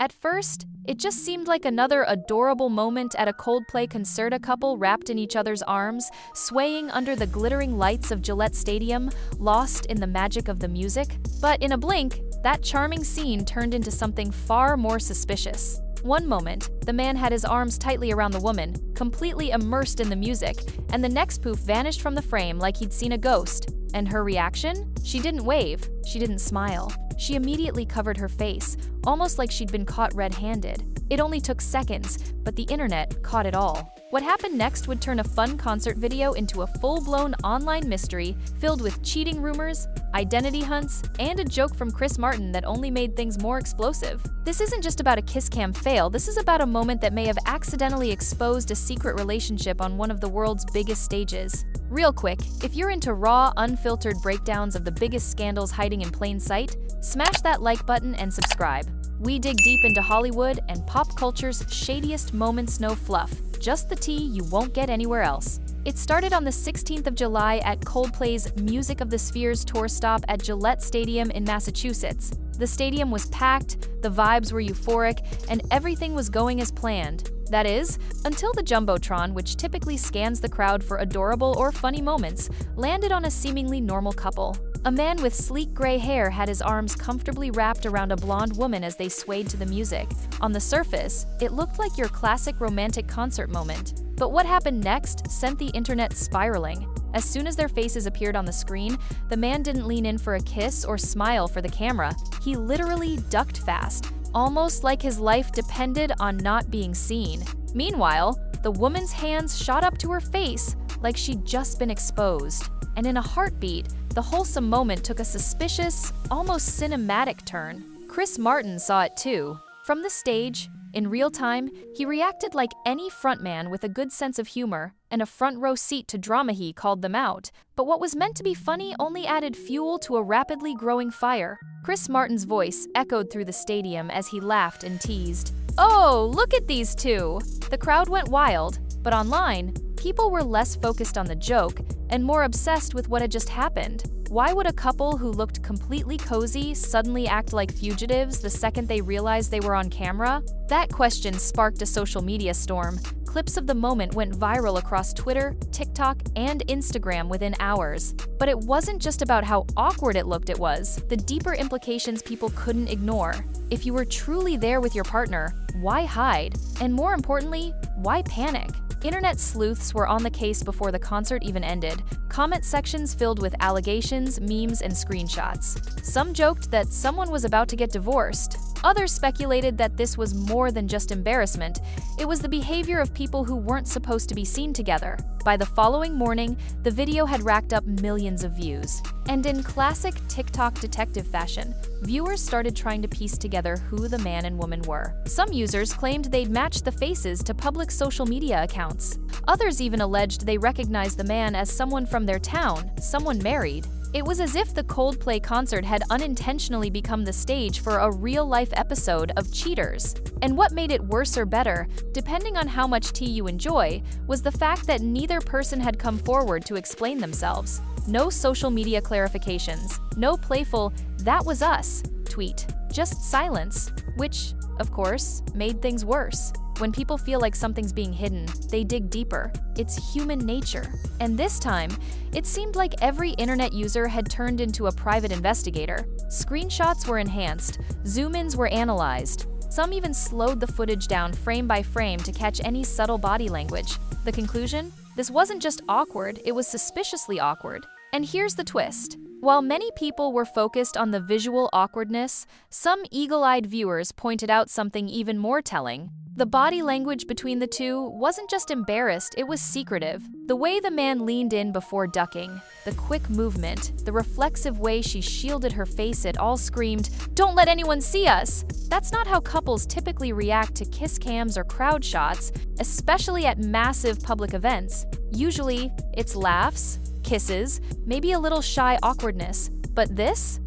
At first, it just seemed like another adorable moment at a Coldplay concert, a couple wrapped in each other's arms, swaying under the glittering lights of Gillette Stadium, lost in the magic of the music. But in a blink, that charming scene turned into something far more suspicious. One moment, the man had his arms tightly around the woman, completely immersed in the music, and the next poof vanished from the frame like he'd seen a ghost. And her reaction? She didn't wave, she didn't smile. She immediately covered her face, almost like she'd been caught red-handed. It only took seconds, but the internet caught it all. What happened next would turn a fun concert video into a full-blown online mystery filled with cheating rumors, identity hunts, and a joke from Chris Martin that only made things more explosive. This isn't just about a kiss cam fail, this is about a moment that may have accidentally exposed a secret relationship on one of the world's biggest stages. Real quick, if you're into raw, unfiltered breakdowns of the biggest scandals hiding in plain sight, smash that like button and subscribe. We dig deep into Hollywood and pop culture's shadiest moments, no fluff, just the tea you won't get anywhere else. It started on the 16th of July at Coldplay's Music of the Spheres tour stop at Gillette Stadium in Massachusetts. The stadium was packed, the vibes were euphoric, and everything was going as planned. That is, until the jumbotron, which typically scans the crowd for adorable or funny moments, landed on a seemingly normal couple. A man with sleek gray hair had his arms comfortably wrapped around a blonde woman as they swayed to the music. On the surface, it looked like your classic romantic concert moment. But what happened next sent the internet spiraling. As soon as their faces appeared on the screen, the man didn't lean in for a kiss or smile for the camera. He literally ducked fast, almost like his life depended on not being seen. Meanwhile, the woman's hands shot up to her face like she'd just been exposed. And in a heartbeat, the wholesome moment took a suspicious, almost cinematic turn. Chris Martin saw it too. From the stage, in real time, he reacted like any frontman with a good sense of humor and a front row seat to drama. He called them out. But what was meant to be funny only added fuel to a rapidly growing fire. Chris Martin's voice echoed through the stadium as he laughed and teased, "Oh, look at these two!" The crowd went wild, but online, people were less focused on the joke and more obsessed with what had just happened. Why would a couple who looked completely cozy suddenly act like fugitives the second they realized they were on camera? That question sparked a social media storm. Clips of the moment went viral across Twitter, TikTok, and Instagram within hours. But it wasn't just about how awkward it looked, it was the deeper implications people couldn't ignore. If you were truly there with your partner, why hide? And more importantly, why panic? Internet sleuths were on the case before the concert even ended. Comment sections filled with allegations, memes, and screenshots. Some joked that someone was about to get divorced. Others speculated that this was more than just embarrassment. It was the behavior of people who weren't supposed to be seen together. By the following morning, the video had racked up millions of views. And in classic TikTok detective fashion, viewers started trying to piece together who the man and woman were. Some users claimed they'd matched the faces to public social media accounts. Others even alleged they recognized the man as someone from their town, someone married. It was as if the Coldplay concert had unintentionally become the stage for a real-life episode of Cheaters. And what made it worse or better, depending on how much tea you enjoy, was the fact that neither person had come forward to explain themselves. No social media clarifications, no playful "that was us" tweet, just silence, which, of course, made things worse. When people feel like something's being hidden, they dig deeper. It's human nature. And this time, it seemed like every internet user had turned into a private investigator. Screenshots were enhanced, zoom-ins were analyzed. Some even slowed the footage down frame by frame to catch any subtle body language. The conclusion? This wasn't just awkward, it was suspiciously awkward. And here's the twist. While many people were focused on the visual awkwardness, some eagle-eyed viewers pointed out something even more telling. The body language between the two wasn't just embarrassed, it was secretive. The way the man leaned in before ducking, the quick movement, the reflexive way she shielded her face, it all screamed, "Don't let anyone see us!" That's not how couples typically react to kiss cams or crowd shots, especially at massive public events. Usually, it's laughs, kisses, maybe a little shy awkwardness. But this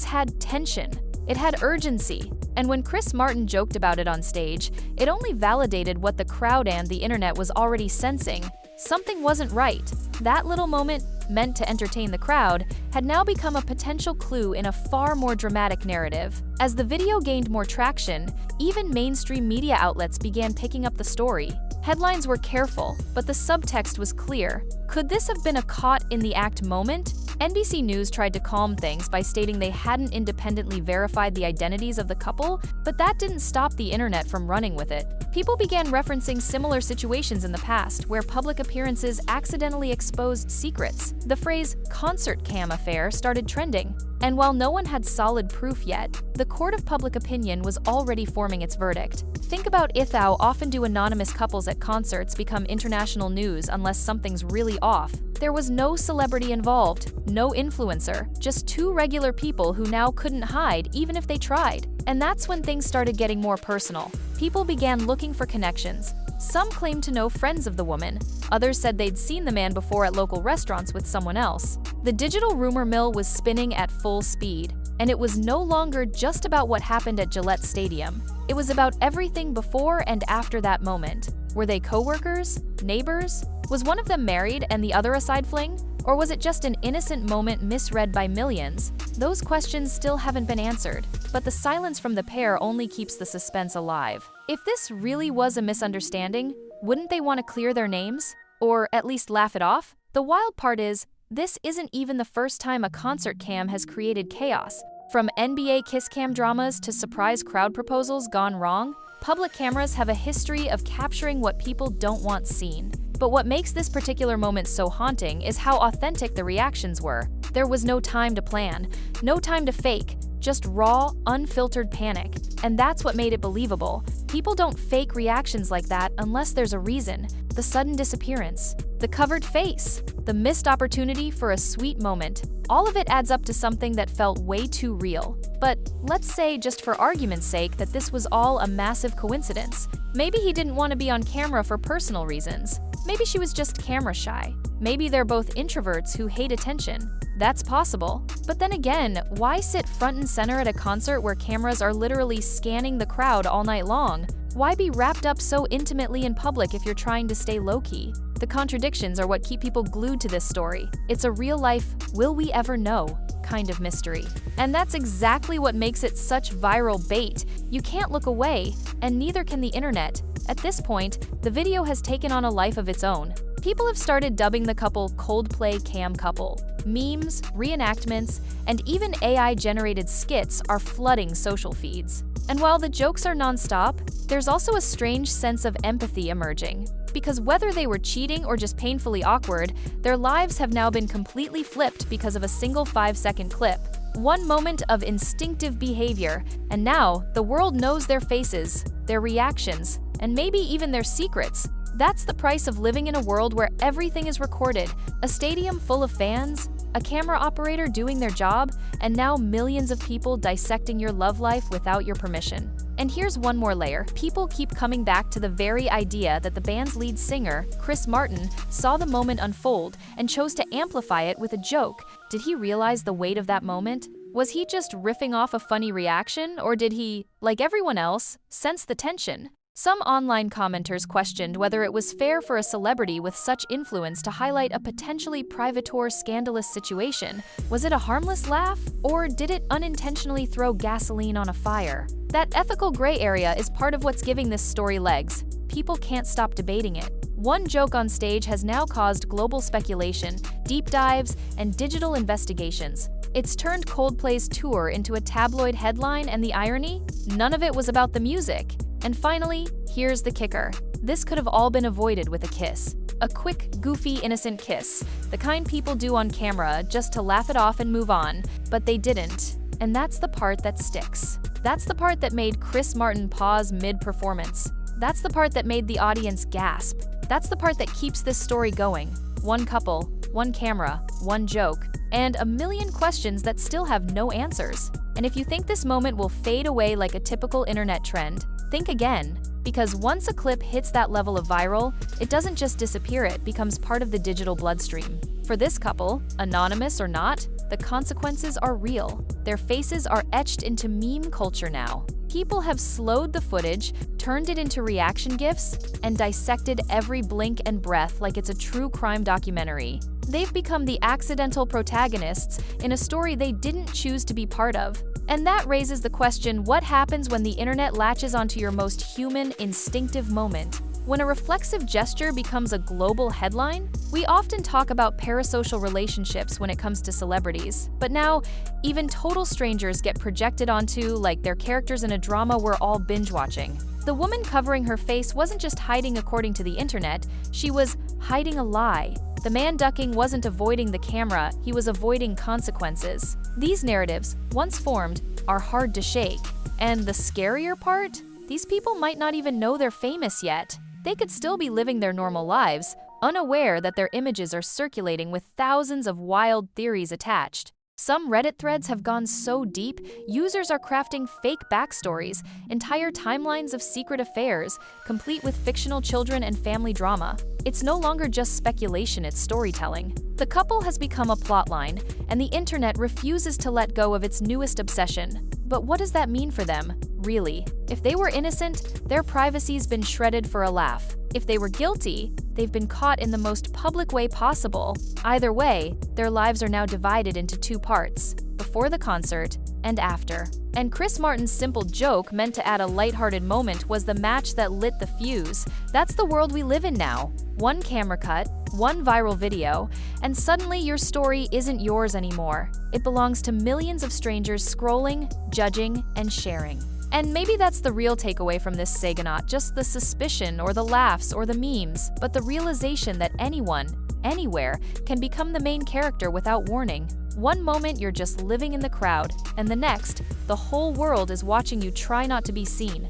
had tension. It had urgency. And when Chris Martin joked about it on stage, it only validated what the crowd and the internet was already sensing. Something wasn't right. That little moment, meant to entertain the crowd, had now become a potential clue in a far more dramatic narrative. As the video gained more traction, even mainstream media outlets began picking up the story. Headlines were careful, but the subtext was clear. Could this have been a caught-in-the-act moment? NBC News tried to calm things by stating they hadn't independently verified the identities of the couple, but that didn't stop the internet from running with it. People began referencing similar situations in the past where public appearances accidentally exposed secrets. The phrase concert cam affair started trending, and while no one had solid proof yet, the court of public opinion was already forming its verdict. Think about how often do anonymous couples at concerts become international news unless something's really off. There was no celebrity involved, no influencer, just two regular people who now couldn't hide even if they tried. And that's when things started getting more personal. People began looking for connections. Some claimed to know friends of the woman. Others said they'd seen the man before at local restaurants with someone else. The digital rumor mill was spinning at full speed, and it was no longer just about what happened at Gillette Stadium. It was about everything before and after that moment. Were they coworkers? Neighbors? Was one of them married and the other a side fling? Or was it just an innocent moment misread by millions? Those questions still haven't been answered, but the silence from the pair only keeps the suspense alive. If this really was a misunderstanding, wouldn't they want to clear their names? Or at least laugh it off? The wild part is, this isn't even the first time a concert cam has created chaos. From NBA kiss cam dramas to surprise crowd proposals gone wrong, public cameras have a history of capturing what people don't want seen. But what makes this particular moment so haunting is how authentic the reactions were. There was no time to plan, no time to fake, just raw, unfiltered panic. And that's what made it believable. People don't fake reactions like that unless there's a reason. The sudden disappearance, the covered face, the missed opportunity for a sweet moment. All of it adds up to something that felt way too real. But let's say, just for argument's sake, that this was all a massive coincidence. Maybe he didn't want to be on camera for personal reasons. Maybe she was just camera shy. Maybe they're both introverts who hate attention. That's possible. But then again, why sit front and center at a concert where cameras are literally scanning the crowd all night long? Why be wrapped up so intimately in public if you're trying to stay low-key? The contradictions are what keep people glued to this story. It's a real-life, will we ever know kind of mystery. And that's exactly what makes it such viral bait. You can't look away, and neither can the internet. At this point, the video has taken on a life of its own. People have started dubbing the couple Coldplay cam couple. Memes, reenactments, and even AI-generated skits are flooding social feeds. And while the jokes are non-stop, there's also a strange sense of empathy emerging. Because whether they were cheating or just painfully awkward, their lives have now been completely flipped because of a single 5-second clip. One moment of instinctive behavior, and now the world knows their faces, their reactions, and maybe even their secrets. That's the price of living in a world where everything is recorded. A stadium full of fans, a camera operator doing their job, and now millions of people dissecting your love life without your permission. And here's one more layer. People keep coming back to the very idea that the band's lead singer, Chris Martin, saw the moment unfold and chose to amplify it with a joke. Did he realize the weight of that moment? Was he just riffing off a funny reaction, or did he, like everyone else, sense the tension? Some online commenters questioned whether it was fair for a celebrity with such influence to highlight a potentially private or scandalous situation. Was it a harmless laugh, or did it unintentionally throw gasoline on a fire? That ethical gray area is part of what's giving this story legs. People can't stop debating it. One joke on stage has now caused global speculation, deep dives, and digital investigations. It's turned Coldplay's tour into a tabloid headline, and the irony? None of it was about the music. And finally, here's the kicker. This could have all been avoided with a kiss. A quick, goofy, innocent kiss. The kind people do on camera just to laugh it off and move on. But they didn't. And that's the part that sticks. That's the part that made Chris Martin pause mid-performance. That's the part that made the audience gasp. That's the part that keeps this story going. One couple, one camera, one joke, and a million questions that still have no answers. And if you think this moment will fade away like a typical internet trend, think again. Because once a clip hits that level of viral, it doesn't just disappear, it becomes part of the digital bloodstream. For this couple, anonymous or not, the consequences are real. Their faces are etched into meme culture now. People have slowed the footage, turned it into reaction GIFs, and dissected every blink and breath like it's a true crime documentary. They've become the accidental protagonists in a story they didn't choose to be part of. And that raises the question, what happens when the internet latches onto your most human, instinctive moment? When a reflexive gesture becomes a global headline? We often talk about parasocial relationships when it comes to celebrities, but now even total strangers get projected onto like they're characters in a drama we're all binge-watching. The woman covering her face wasn't just hiding according to the internet, she was hiding a lie. The man ducking wasn't avoiding the camera, he was avoiding consequences. These narratives, once formed, are hard to shake. And the scarier part? These people might not even know they're famous yet. They could still be living their normal lives, unaware that their images are circulating with thousands of wild theories attached. Some Reddit threads have gone so deep, users are crafting fake backstories, entire timelines of secret affairs, complete with fictional children and family drama. It's no longer just speculation, it's storytelling. The couple has become a plotline, and the internet refuses to let go of its newest obsession. But what does that mean for them, really? If they were innocent, their privacy's been shredded for a laugh. If they were guilty, they've been caught in the most public way possible. Either way, their lives are now divided into two parts, before the concert and after. And Chris Martin's simple joke meant to add a lighthearted moment was the match that lit the fuse. That's the world we live in now. One camera cut, one viral video, and suddenly your story isn't yours anymore. It belongs to millions of strangers scrolling, judging, and sharing. And maybe that's the real takeaway from this saga, not just the suspicion or the laughs or the memes, but the realization that anyone, anywhere, can become the main character without warning. One moment you're just living in the crowd, and the next, the whole world is watching you try not to be seen.